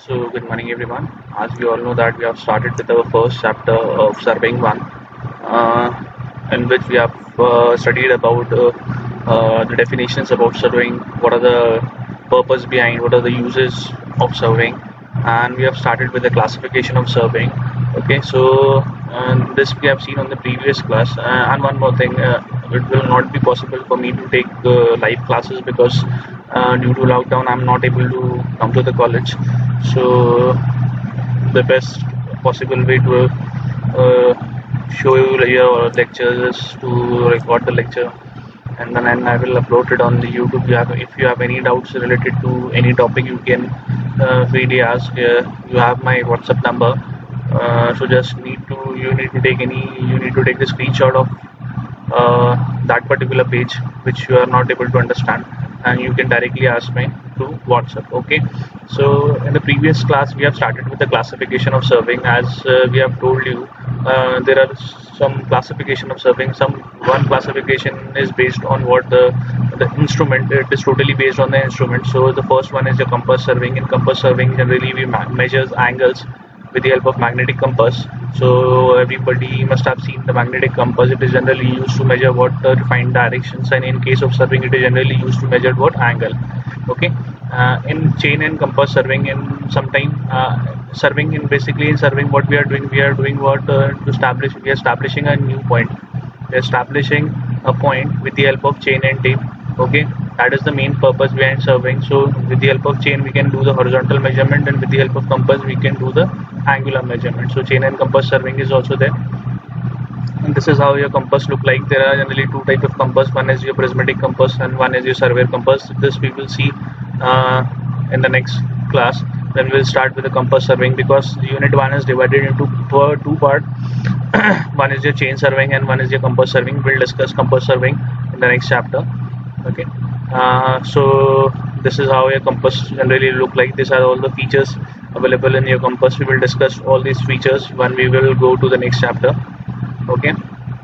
Good morning everyone. As we all know that we have started with our first chapter of surveying one, in which we have studied about the definitions about surveying, what are the purpose behind, what are the uses of surveying, and we have started with the classification of surveying. Okay, so this we have seen on the previous class, and one more thing, it will not be possible for me to take live classes because due to lockdown I'm not able to come to the college. So the best possible way to show you your lectures is to record the lecture, and then I will upload it on the YouTube. If you have any doubts related to any topic, you can freely ask. You have my WhatsApp number. So just you need to take the screenshot of that particular page which you are not able to understand, and you can directly ask me through WhatsApp. Okay, so in the previous class we have started with the classification of surveying. As we have told you, there are some classification of surveying. One classification is based on what the instrument. It is totally based on the instrument. So the first one is the compass surveying. In compass surveying, generally we measures angles with the help of magnetic compass. So everybody must have seen the magnetic compass. It is generally used to measure what refined directions, and in case of surveying, it is generally used to measure what angle. Okay. In chain and compass surveying, in sometime surveying, in surveying, what we are doing what to establish. We are establishing a new point. We are establishing a point with the help of chain and tape. Okay, that is the main purpose behind surveying. So with the help of chain we can do the horizontal measurement, and with the help of compass we can do the angular measurement. So chain and compass surveying is also there, and this is how your compass look like. There are generally two types of compass. One is your prismatic compass and one is your surveyor compass. This we will see in the next class. Then we'll start with the compass surveying, because unit 1 is divided into two part. One is your chain surveying and one is your compass surveying. We'll discuss compass surveying in the next chapter. Okay, so this is how your compass generally look like. These are all the features available in your compass. We will discuss all these features when we will go to the next chapter. Okay,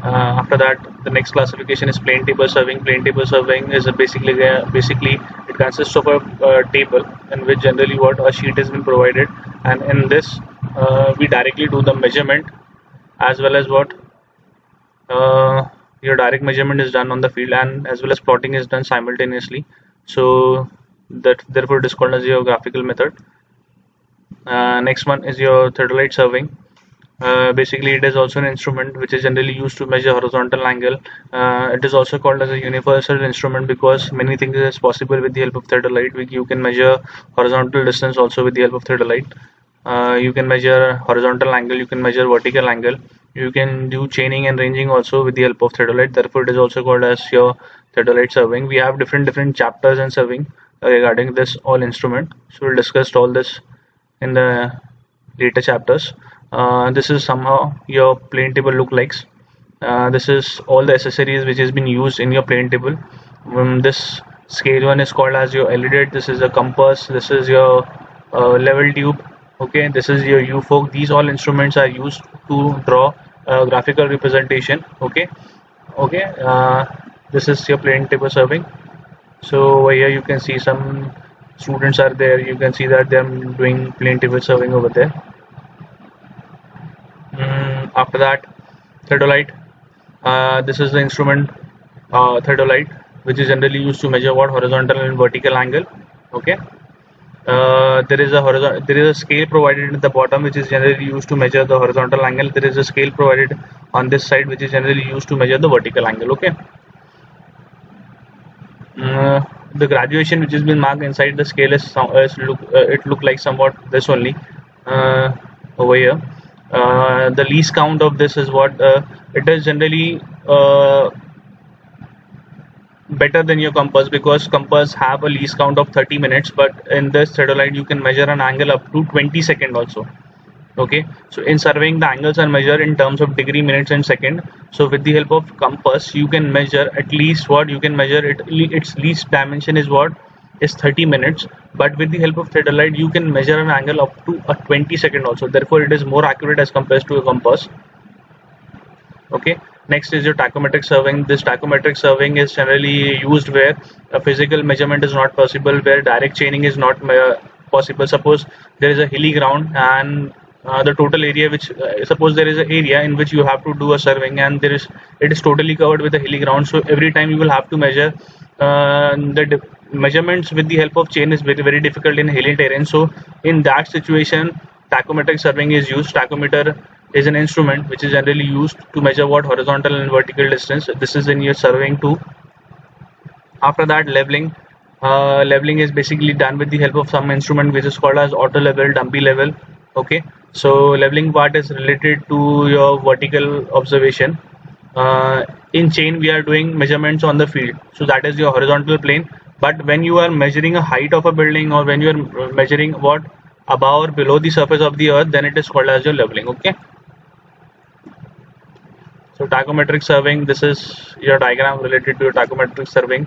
after that the next classification is plane table surveying. Plane table surveying is basically it consists of a table in which generally what a sheet has been provided, and in this we directly do the measurement, as well as what your direct measurement is done on the field, and as well as plotting is done simultaneously. So that therefore it is called as your graphical method. Next one is your theodolite surveying. Basically it is also an instrument which is generally used to measure horizontal angle. It is also called as a universal instrument because many things is possible with the help of theodolite. You can measure horizontal distance also with the help of theodolite. You can measure horizontal angle, you can measure vertical angle, you can do chaining and ranging also with the help of theodolite. Therefore it is also called as your theodolite surveying. We have different chapters in surveying regarding this all instrument, so we'll discuss all this in the later chapters. This is somehow your plane table look likes. This is all the accessories which has been used in your plane table. This scale one is called as your elidate. This is a compass. This is your level tube. Okay, this is your U-fork. These all instruments are used to draw a graphical representation. Okay, this is your plane table surveying. So over here you can see some students are there. You can see that they are doing plane table surveying over there. After that, theodolite. This is the instrument theodolite, which is generally used to measure what horizontal and vertical angle. Okay. There is a scale provided at the bottom which is generally used to measure the horizontal angle. There is a scale provided on this side which is generally used to measure the vertical angle. Okay. The graduation which has been marked inside the scale it look like somewhat this only over here. The least count of this is what it is generally better than your compass, because compass have a least count of 30 minutes, but in this theodolite you can measure an angle up to 20 seconds also. Okay, so in surveying the angles are measured in terms of degree, minutes and second. So with the help of compass you can measure at least what you can measure its least dimension is what is 30 minutes, but with the help of theodolite you can measure an angle up to a 20 second also. Therefore it is more accurate as compared to a compass. Okay, next is your tachometric surveying. This tachometric surveying is generally used where a physical measurement is not possible, where direct chaining is not possible. Suppose there is a hilly ground, and the total area which suppose there is an area in which you have to do a surveying, and it is totally covered with a hilly ground. So every time you will have to measure the measurements with the help of chain is very difficult in hilly terrain. So in that situation, tachometric surveying is used. Tachometer is an instrument which is generally used to measure what horizontal and vertical distance. This is in your surveying too. After that, leveling. Leveling is basically done with the help of some instrument which is called as auto level, dumpy level. Okay, so leveling part is related to your vertical observation. In chain, we are doing measurements on the field, so that is your horizontal plane. But when you are measuring a height of a building, or when you are measuring what above or below the surface of the earth, then it is called as your leveling. Okay, so tachometric surveying, this is your diagram related to your tachometric surveying.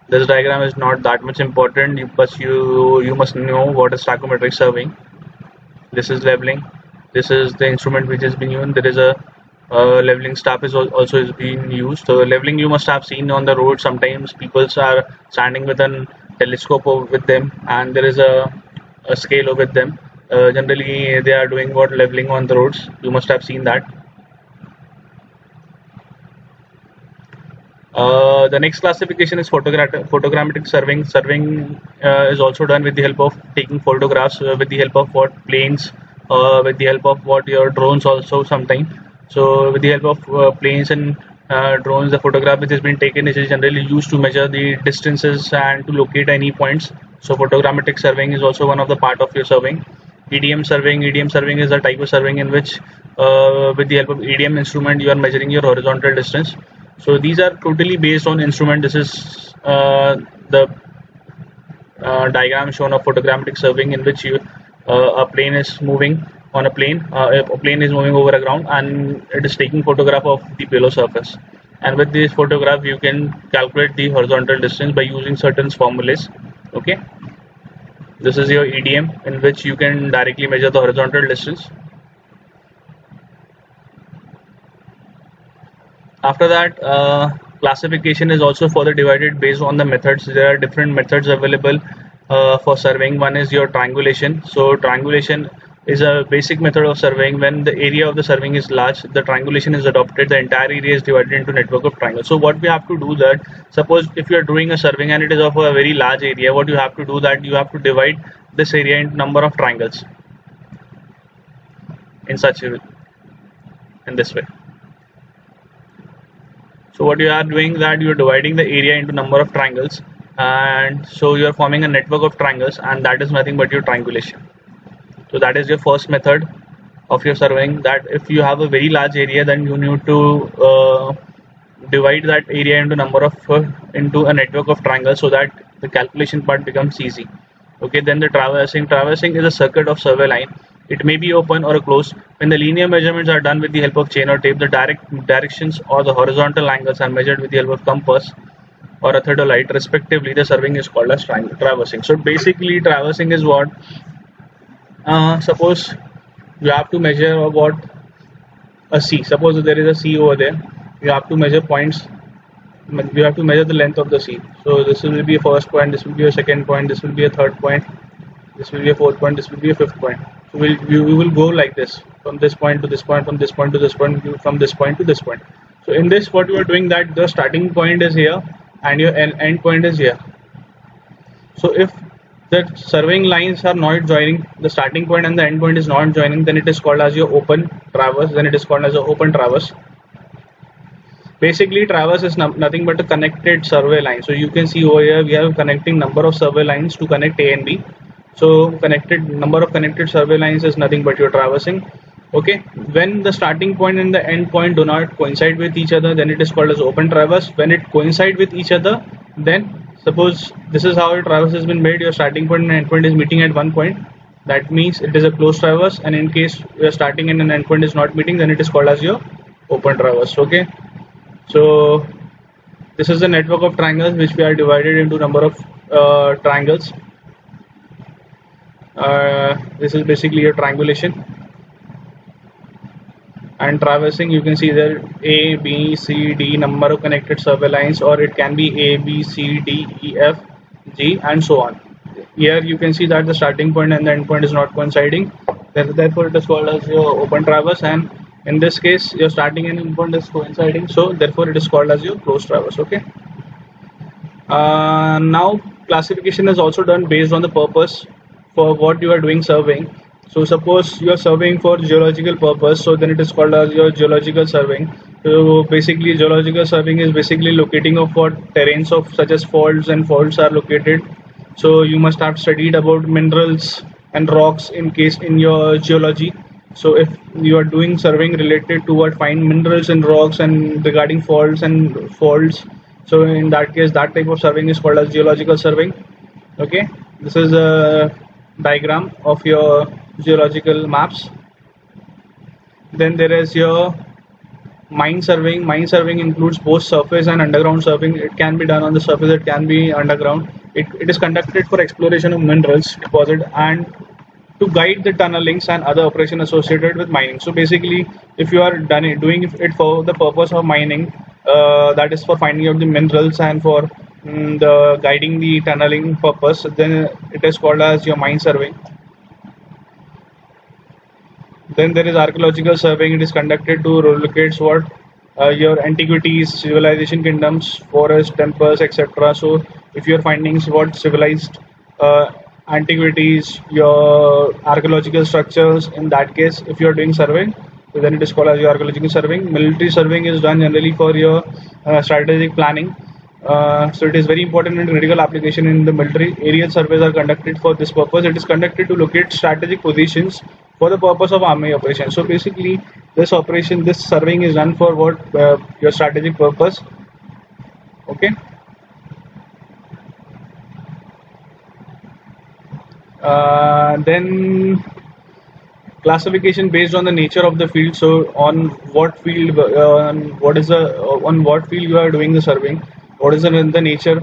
This diagram is not that much important, but you must know what is tachometric surveying. This is leveling. This is the instrument which is being used. There is a leveling staff is also being used. So leveling you must have seen on the road. Sometimes people are standing with a telescope with them, and there is a scale with them. Generally, they are doing what leveling on the roads. You must have seen that. The next classification is photogrammetric surveying. Surveying is also done with the help of taking photographs with the help of what planes, with the help of what your drones also sometimes. So with the help of planes and drones, the photograph which has been taken is generally used to measure the distances and to locate any points. So photogrammetric surveying is also one of the part of your surveying. EDM surveying. EDM surveying is a type of surveying in which with the help of EDM instrument you are measuring your horizontal distance. So these are totally based on instrument. This is the diagram shown of photogrammetric surveying, in which a plane is moving on a plane. A plane is moving over a ground, and it is taking photograph of the below surface. And with this photograph, you can calculate the horizontal distance by using certain formulas. Okay. This is your EDM, in which you can directly measure the horizontal distance. After that, classification is also further divided based on the methods. There are different methods available for surveying. One is your triangulation. So triangulation is a basic method of surveying. When the area of the surveying is large, the triangulation is adopted. The entire area is divided into network of triangles. So what we have to do that, suppose if you are doing a surveying and it is of a very large area, what you have to do that you have to divide this area into number of triangles in this way. So what you are doing that you are dividing the area into number of triangles, and so you are forming a network of triangles, and that is nothing but your triangulation. So that is your first method of your surveying, that if you have a very large area, then you need to divide that area into number of into a network of triangles, so that the calculation part becomes easy. Okay, then the traversing. Traversing is a circuit of survey line. It may be open or closed. When the linear measurements are done with the help of chain or tape, the directions or the horizontal angles are measured with the help of compass or a theodolite, respectively. The surveying is called as traversing. So basically, traversing is what? Suppose you have to measure about a sea. Suppose there is a sea over there. You have to measure points. You have to measure the length of the sea. So this will be a first point. This will be a second point. This will be a third point. This will be a fourth point. This will be a fifth point. So we will go like this, from this point to this point, from this point to this point, from this point to this point. So in this, what you are doing, that the starting point is here and your end point is here. So if the surveying lines are not joining, the starting point and the end point is not joining, then it is called as your open traverse. Then it is called as an open traverse. Basically, traverse is nothing but a connected survey line. So you can see over here we have connecting number of survey lines to connect A and B. So number of connected survey lines is nothing but your traversing. Okay, when the starting point and the end point do not coincide with each other, then it is called as open traverse. When it coincide with each other, then suppose this is how your traverse has been made. Your starting point and end point is meeting at one point. That means it is a closed traverse. And in case your starting and an end point is not meeting, then it is called as your open traverse. Okay, so this is the network of triangles which we are divided into number of triangles. This is basically your triangulation. And traversing, you can see there A, B, C, D number of connected survey lines, or it can be A, B, C, D, E, F, G and so on. Here you can see that the starting point and the end point is not coinciding. Therefore, it is called as your open traverse, and in this case, your starting and end point is coinciding. So therefore, it is called as your closed traverse. Okay. Now classification is also done based on the purpose for what you are doing surveying. So suppose you are surveying for geological purpose, so then it is called as your geological surveying. So basically geological surveying is basically locating of what terrains of such as faults are located. So you must have studied about minerals and rocks in case in your geology. So if you are doing surveying related to what find minerals and rocks and regarding faults, so in that case, that type of surveying is called as geological surveying. Okay, this is a diagram of your geological maps. Then there is your mine surveying. Mine surveying includes both surface and underground surveying. It can be done on the surface, it can be underground. It is conducted for exploration of minerals deposit and to guide the tunnelings and other operation associated with mining. So basically, if you are doing it for the purpose of mining, that is for finding out the minerals and for the guiding the tunneling purpose, then it is called as your mine surveying. Then there is archaeological surveying. It is conducted to locate what your antiquities, civilization kingdoms, forests, temples, etc. So if you are finding what civilized antiquities, your archaeological structures, in that case, if you are doing surveying, so then it is called as your archaeological surveying. Military surveying is done generally for your strategic planning. So it is very important and critical application in the military. Aerial surveys are conducted for this purpose. It is conducted to locate strategic positions for the purpose of army operations. So basically, this surveying is done for what your strategic purpose. Okay. Then classification based on the nature of the field. So on what field, on what field you are doing the surveying. What is the nature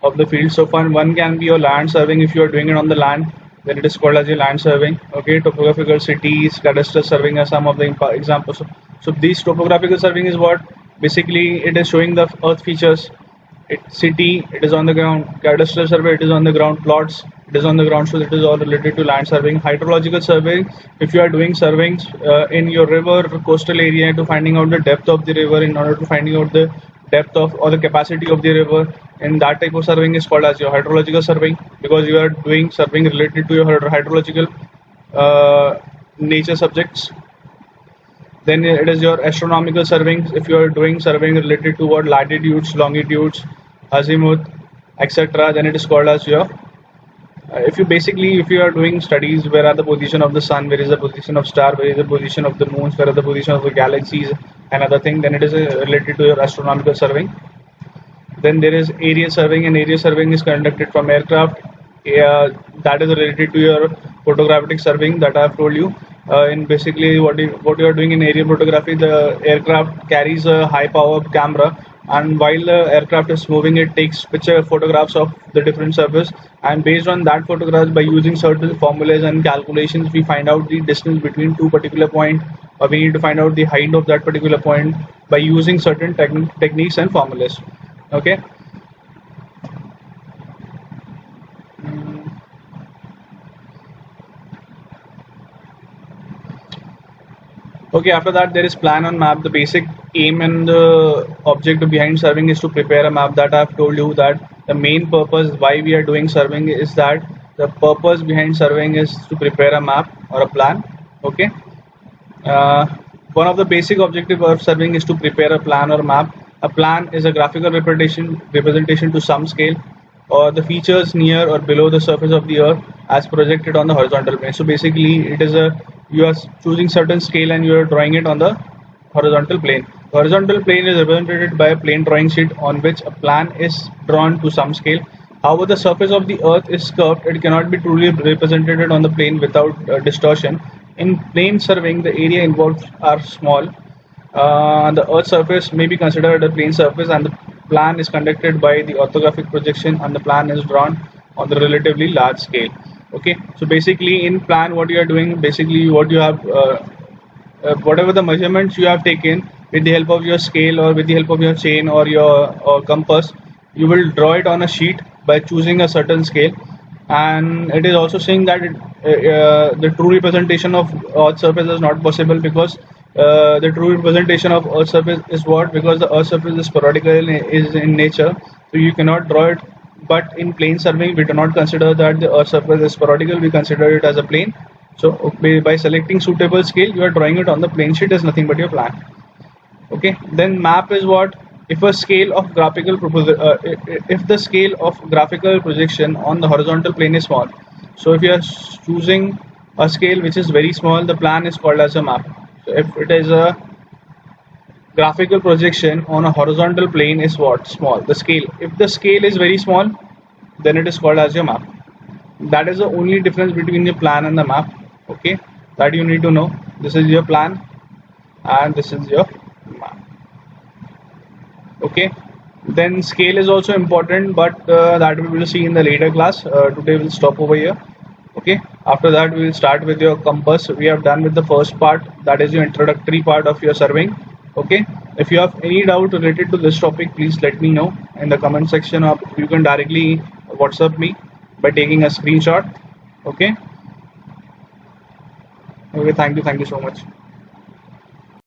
of the field? So one can be your land surveying. If you are doing it on the land, then it is called as your land surveying. Okay, topographical cities, cadastral surveying are some of the examples. So these topographical surveying is what basically it is showing the earth features. City, it is on the ground. Cadastral survey, it is on the ground. Plots, it is on the ground. So it is all related to land surveying. Hydrological surveying, if you are doing surveying in your river coastal area to finding out the depth of the river in order to finding out the depth of or the capacity of the river, and that type of surveying is called as your hydrological surveying, because you are doing surveying related to your hydrological nature subjects. Then it is your astronomical surveying. If you are doing surveying related to what latitudes, longitudes, azimuth, etc., then it is called as your if you are doing studies, where are the position of the sun, where is the position of star, where is the position of the moons, where are the position of the galaxies and other thing, then it is related to your astronomical surveying. Then there is area surveying, and area surveying is conducted from aircraft. That is related to your photographic surveying that I have told you. In basically what you are doing in aerial photography, the aircraft carries a high power camera, and while the aircraft is moving, it takes picture photographs of the different surface, and based on that photographs, by using certain formulas and calculations, we find out the distance between two particular point, or we need to find out the height of that particular point by using certain techniques and formulas. Okay. Okay, after that there is plan on map. The basic aim and the objective behind surveying is to prepare a map. That I've told you that the main purpose why we are doing surveying is that the purpose behind surveying is to prepare a map or a plan. Okay. One of the basic objective of surveying is to prepare a plan or map. A plan is a graphical representation to some scale or the features near or below the surface of the earth as projected on the horizontal plane. So basically it is you are choosing certain scale and you are drawing it on the horizontal plane. The horizontal plane is represented by a plane drawing sheet on which a plan is drawn to some scale. However, the surface of the earth is curved, it cannot be truly represented on the plane without distortion. In plane surveying, the area involved are small. The earth's surface may be considered a plane surface, and the plan is conducted by the orthographic projection, and the plan is drawn on the relatively large scale. Okay, so basically in plan what you are doing, basically what you have whatever the measurements you have taken with the help of your scale or with the help of your chain or your compass, you will draw it on a sheet by choosing a certain scale. and it is also saying that the true representation of Earth surface is not possible, because the true representation of Earth surface is what? Because the Earth surface is parabolical, is in nature, so you cannot draw it. But in plane surveying, we do not consider that the Earth surface is parabolical, we consider it as a plane. So by selecting suitable scale, you are drawing it on the plane sheet as nothing but your plan. Okay, then map is what? If a scale of graphical if the scale of graphical projection on the horizontal plane is small, so if you are choosing a scale which is very small, the plan is called as a map. So if it is a graphical projection on a horizontal plane is what? Small. The scale, if the scale is very small, then it is called as your map. That is the only difference between your plan and the map. Okay, that you need to know. This is your plan and this is your map. Okay, then scale is also important, but that we will see in the later class. Today we'll stop over here. Okay, after that we will start with your compass. We have done with the first part, that is your introductory part of your surveying. Okay, if you have any doubt related to this topic, please let me know in the comment section, or you can directly WhatsApp me by taking a screenshot. Okay, okay, thank you so much.